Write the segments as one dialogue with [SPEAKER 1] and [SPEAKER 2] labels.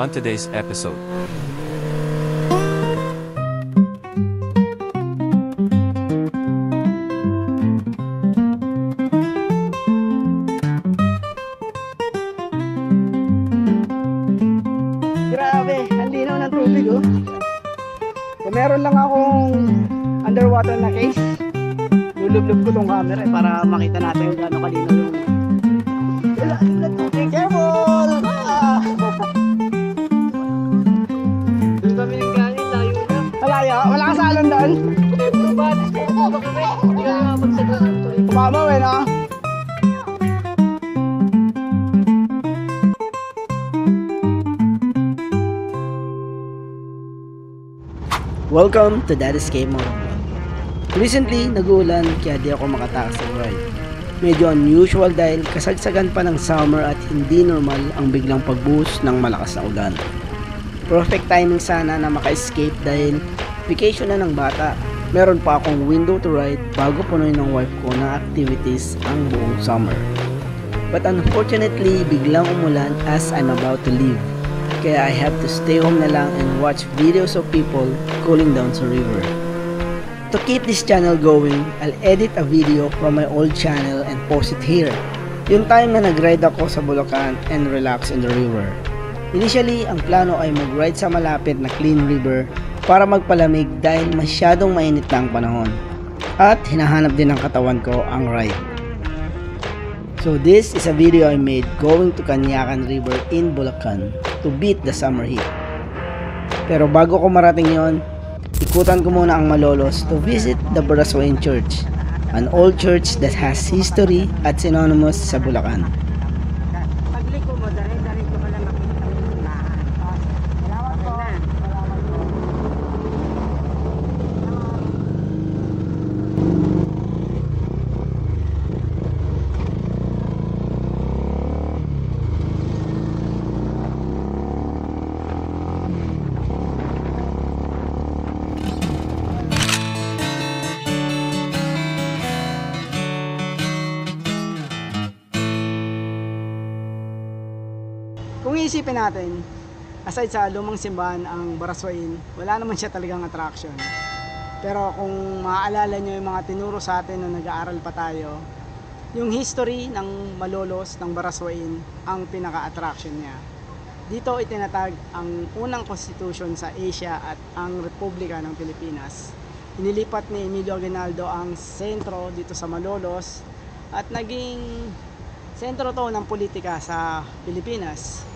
[SPEAKER 1] On today's episode,
[SPEAKER 2] grabe, ang linaw ng tubig oh. Kung meron lang akong underwater na case, lulublob ko tong camera para makita natin kung gaano kalinaw yung ilalim ng tubig. Careful! Doon kami ng galing, layo na. Malayo? Wala ka salon doon? Kumama eh no? Welcome to Daddy's Game Mode. Recently, nag-uulan kaya di ako makatakas sa ride. Medyo unusual dahil kasagsagan pa ng summer at hindi normal ang biglang pagbuhos ng malakas na ulan. Perfect timing sana na maka-escape dahil vacation na ng bata. Meron pa akong window to ride bago punuin ng wife ko na activities ang buong summer. But unfortunately, biglang umulan as I'm about to leave. Kaya I have to stay home na lang and watch videos of people cooling down sa river. To keep this channel going, I'll edit a video from my old channel and post it here. Yung time na nag-ride ako sa Bulacan and relax in the river. Initially, ang plano ay mag-ride sa malapit na clean river para magpalamig dahil masyadong mainit na ang panahon. At hinahanap din ng katawan ko ang ride. So this is a video I made going to Canyacan River in Bulacan to beat the summer heat. Pero bago ko marating yon, ikutan ko muna ang Malolos to visit the Baraswain Church, an old church that has history at synonymous sa Bulacan. Kung iisipin natin, aside sa lumang simbahan ang Baraswain, wala naman siya talagang attraction. Pero kung maaalala nyo yung mga tinuro sa atin na nag-aaral pa tayo, yung history ng Malolos, ng Baraswain, ang pinaka-attraction niya. Dito itinatag ang unang constitution sa Asia at ang Republika ng Pilipinas. Inilipat ni Emilio Aguinaldo ang sentro dito sa Malolos at naging sentro to ng politika sa Pilipinas.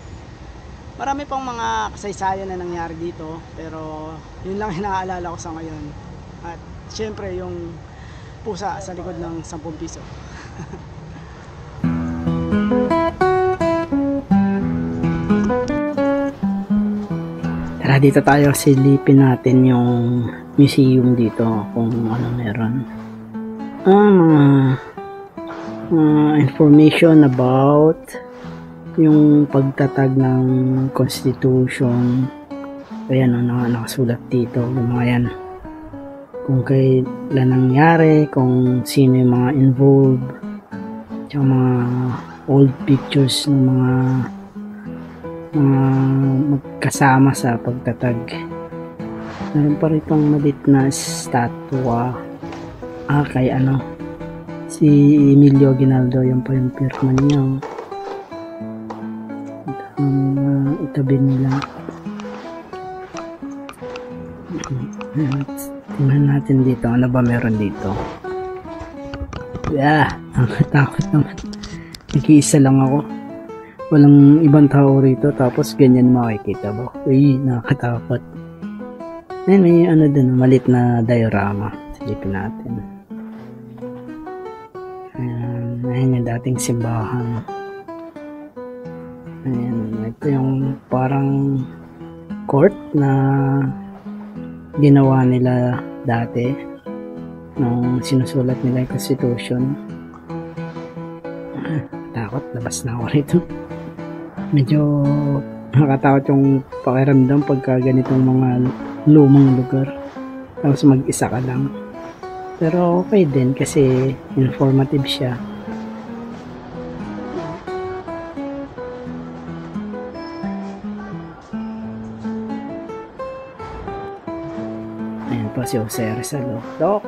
[SPEAKER 2] Marami pang mga kasaysayan na nangyari dito, pero yun lang yung naaalala ko sa ngayon. At syempre yung pusa sa likod ng 10 piso. Tara, dito tayo, silipin natin yung museum dito kung ano meron. Information about yung pagtatag ng constitution. Ayan, nakasulat dito yung mga yan, kung kailan nangyari, kung sino yung mga involved, tsaka mga old pictures ng mga magkasama sa pagtatag. Meron pa ritong malit na statwa kay si Emilio Aguinaldo. Yan pa yung pirma niya. Itabi nila. Tingnan natin dito. Ano ba meron dito? Nakakatakot naman. Nag-iisa lang ako. Walang ibang tao rito. Tapos ganyan makikita ba? Uy, nakakatakot. Ayan, may din, malit na diorama. Silipin natin. Ayan yung dating simbahan. Ayan, ito yung parang court na ginawa nila dati nung sinusulat nila yung constitution. Takot, labas na ako rito. Medyo nakakatakot yung pakiramdam pagka ganitong mga lumang lugar, tapos mag-isa ka lang. Pero okay din kasi informative siya. pa si Jose Rizal, oh. Doc!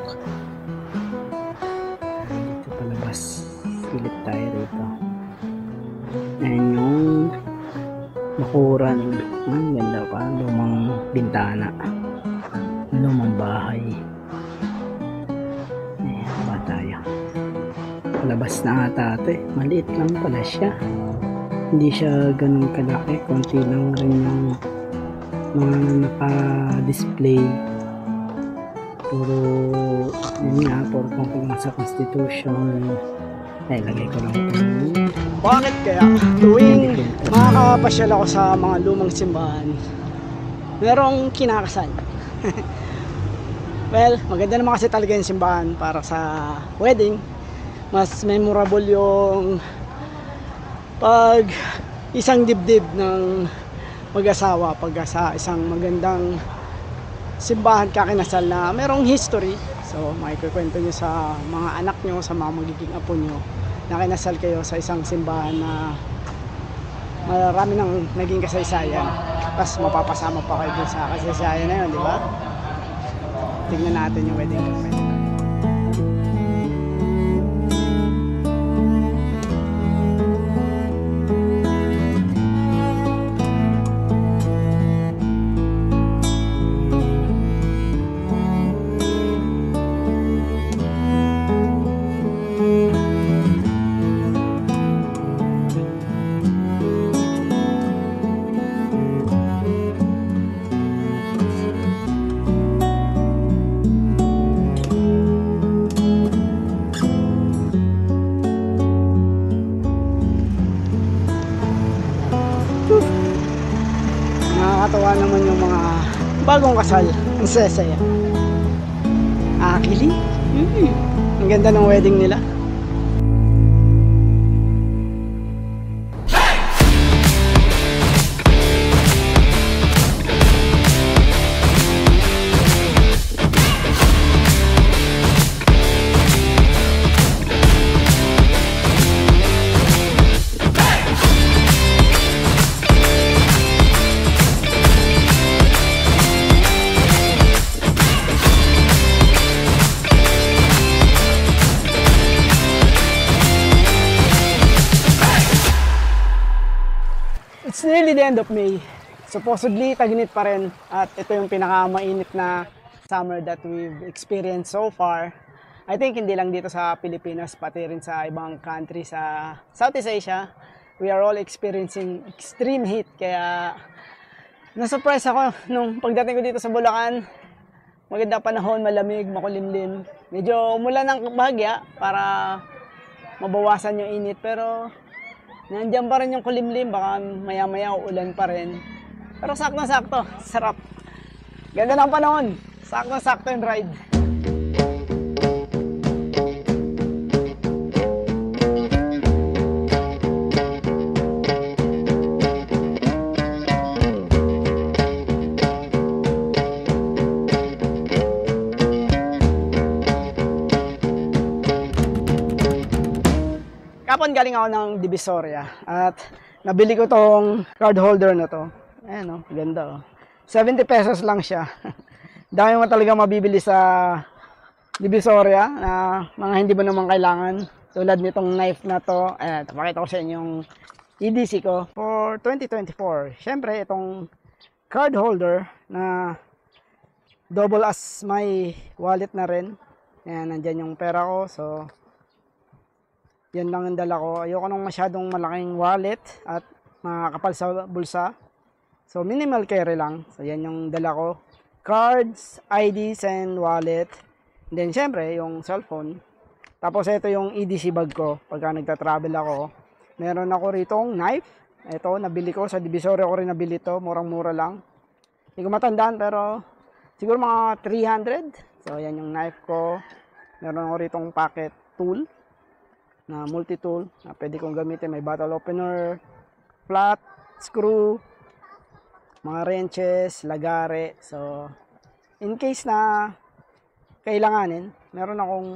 [SPEAKER 2] Dito palabas. Silip tayo rito. Ayan yung bakuran. Ang ganda pa. Lumang bintana. Lumang bahay. Ayan ba tayo. Palabas na ata ito eh. Maliit lang pala siya. Hindi siya ganun kalaki. Konti lang rin yung mga naka-display. Puro yun nga, puro kung sa Constitution. Ay, lagay ko lang ito. Bakit kaya tuwing makakapasyal ako sa mga lumang simbahan, merong kinakasal? Well, maganda naman kasi talaga yung simbahan para sa wedding. Mas memorable yung pag isang dibdib ng mag-asawa pag sa isang magandang simbahan kakinasal na merong history. So makikwento nyo sa mga anak nyo, sa mga magiging apo nyo na kinasal kayo sa isang simbahan na marami nang naging kasaysayan, tapos mapapasama pa kayo dun sa kasaysayan na yun, di ba? Tingnan natin yung wedding moment. Nakakatawa naman yung mga bagong kasal. Ang sesaya. Akilig. Ang ganda ng wedding nila. It's nearly the end of May. Supposedly, tag-init pa rin. At ito yung pinakamainit na summer that we've experienced so far. I think hindi lang dito sa Pilipinas, pati rin sa ibang country sa Southeast Asia. We are all experiencing extreme heat. Kaya na-surprise ako nung pagdating ko dito sa Bulacan. Maganda panahon, malamig, makulimlim. Medyo umulan ng bahagya para mabawasan yung init. Pero nandiyan pa rin yung kulimlim, baka maya-maya uulan pa rin. Pero sakto-sakto, sarap. Ganda ng panahon, sakto-sakto yung ride. Kapon galing ako ng Divisoria at nabili ko tong card holder na to. Ayan o, ganda o. 70 pesos lang siya. Dami mo talaga mabibili sa Divisoria na mga hindi mo naman kailangan. Tulad nitong knife na to. Ayan, pakita ko sa inyo yung EDC ko for 2024. Siyempre, itong card holder na double as my wallet na rin. Ayan, nandyan yung pera ko. So, yan lang ang dala ko. Ayoko nang masyadong malaking wallet at makakapal sa bulsa. So, minimal carry lang. So, yan yung dala ko. Cards, IDs, and wallet. And then, syempre, yung cellphone. Tapos, ito yung EDC bag ko pagka nagta-travel ako. Meron ako ritong knife. Ito, nabili ko. Sa Divisoria ko rin nabili to. Murang-mura lang. Hindi ko matandaan, pero siguro mga 300. So, yan yung knife ko. Meron ako ritong pocket tool na multi-tool na pwede kong gamitin. May bottle opener, flat, screw, mga wrenches, lagare. So, in case na kailanganin, meron akong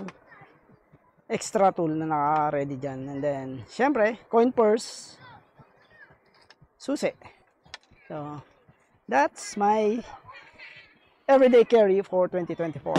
[SPEAKER 2] extra tool na naka-ready dyan. And then, syempre, coin purse, susi. So, that's my everyday carry for 2024.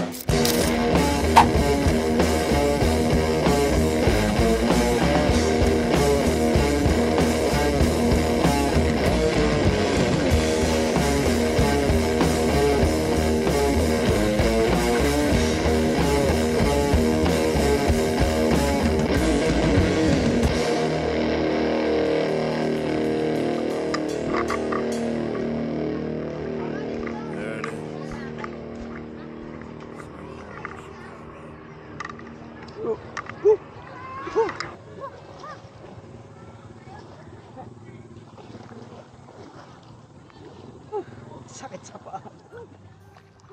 [SPEAKER 2] Sakit sa paa.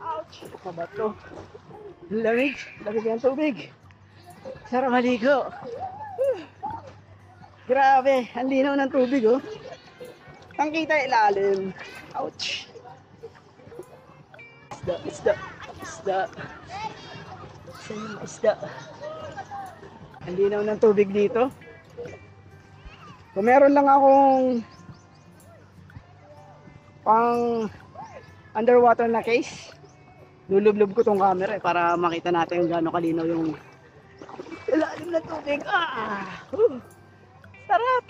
[SPEAKER 2] Ouch! Mabato. Lamig. Lamig ng tubig. Sarap maligo. Grabe. Ang linaw ng tubig, oh. Ang kita ilalim. Ouch! Isda, isda, isda. Isda. Ang linaw ng tubig dito. Kung meron lang akong pang underwater na case, lulublob ko tong camera para makita natin kung gaano kalinaw yung ilalim ng tubig. Sarap!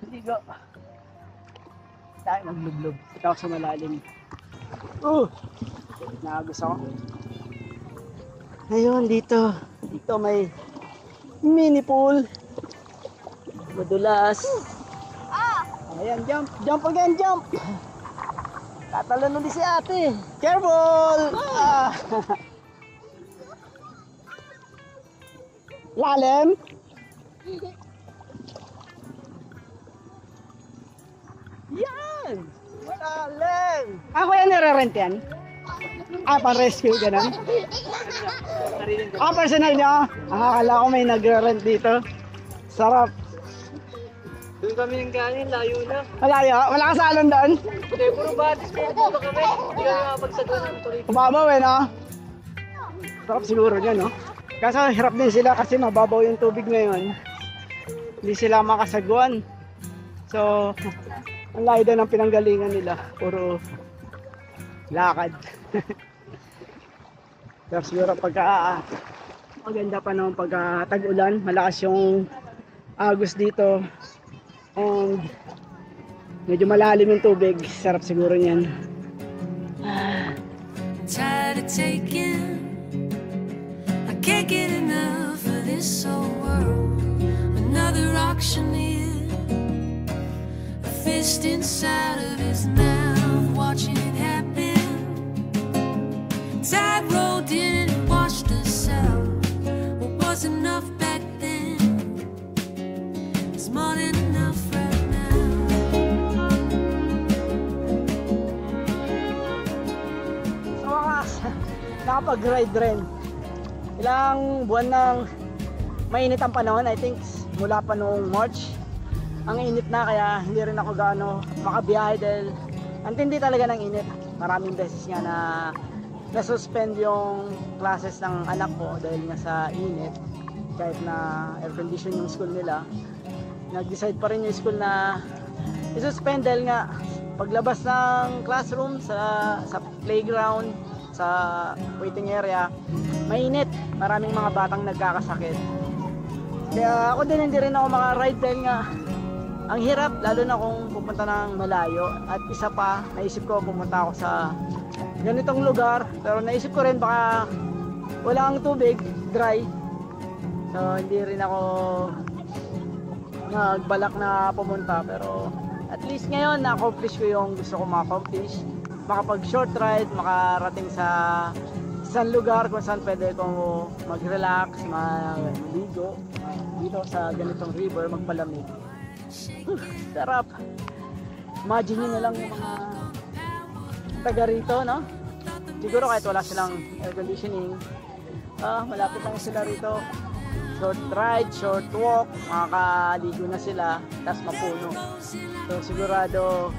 [SPEAKER 2] Ligo. Tayo maglublob. Ito ako sa malalim. Nagagos ako. Ayun, dito may mini pool. Madulas. Ayan, jump again, jump. Tatalon ulit si ate. Careful! Lalim. Yan! Malalim! Ako yan nire-rent yan? Pang-rescue, ganun? Personal niya? Akala ko may nagre-rent dito. Sarap.
[SPEAKER 1] Doon kami ng kanin, layo na.
[SPEAKER 2] Malayo? Wala ka salon doon?
[SPEAKER 1] Hindi, puro batis po dito kami. Hindi kami makapagsagwan ng tuloy.
[SPEAKER 2] Mababaw no? Sarap siguro niya, no? Kaso hirap din sila kasi mababaw yung tubig ngayon. Hindi sila makasagwan. So, ang layo daw ng pinanggalingan nila. Puro lakad. Pero siguro pagka maganda pa naman pagka tag-ulan, malakas yung agos dito. And medyo malalim yung tubig. Sarap siguro niyan.
[SPEAKER 3] Tired of taking, I can't get enough of this old world. Another auctioneer, a fist inside of his mouth, watching it happen. Tide rolled in and washed us out. What was enough back then is more than enough right now.
[SPEAKER 2] Sa wakas, nakapag-ride rin. Ilang buwan nang mainit ang panahon, I think mula pa noong March. Ang init na kaya hindi rin ako gaano makabiyahe dahil ang tindi talaga ng init. Maraming beses nga na na-suspend yung classes ng anak ko dahil nga sa init. Kahit na air condition yung school nila, nag-decide pa rin yung school na i-suspend dahil nga paglabas ng classroom sa playground, sa waiting area, mainit. Maraming mga batang nagkakasakit. Kaya ako din hindi rin ako maka-ride dahil nga ang hirap, lalo na kung pupunta ng malayo. At isa pa, naisip ko pumunta ako sa ganitong lugar, pero naisip ko rin baka wala ang tubig, dry. So hindi rin ako nagbalak na pumunta, pero at least ngayon na-accomplish ko yung gusto ko ma-accomplish. Makapag short ride, makarating sa isang lugar kung saan pwede kong mag-relax, maligo dito sa ganitong river, magpalamig. Sarap. Imagine nyo na lang yung mga taga rito, no? Siguro kahit wala silang air conditioning, malapit lang sila rito. Short ride, short walk, makakaligo na sila, tapos mapuno. So sigurado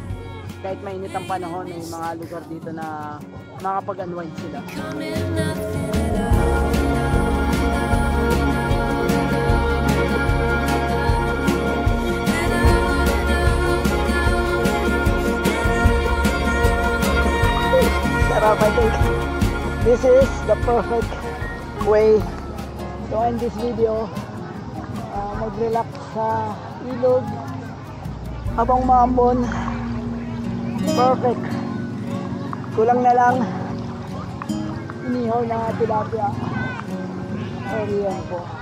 [SPEAKER 2] kahit mainit ang panahon, may mga lugar dito na makapag-unwind sila. I think this is the perfect way to end this video. Mag-relax sa ilog habang maambon. Perfect. Kulang na lang inihaw na tilapia. Ayan po.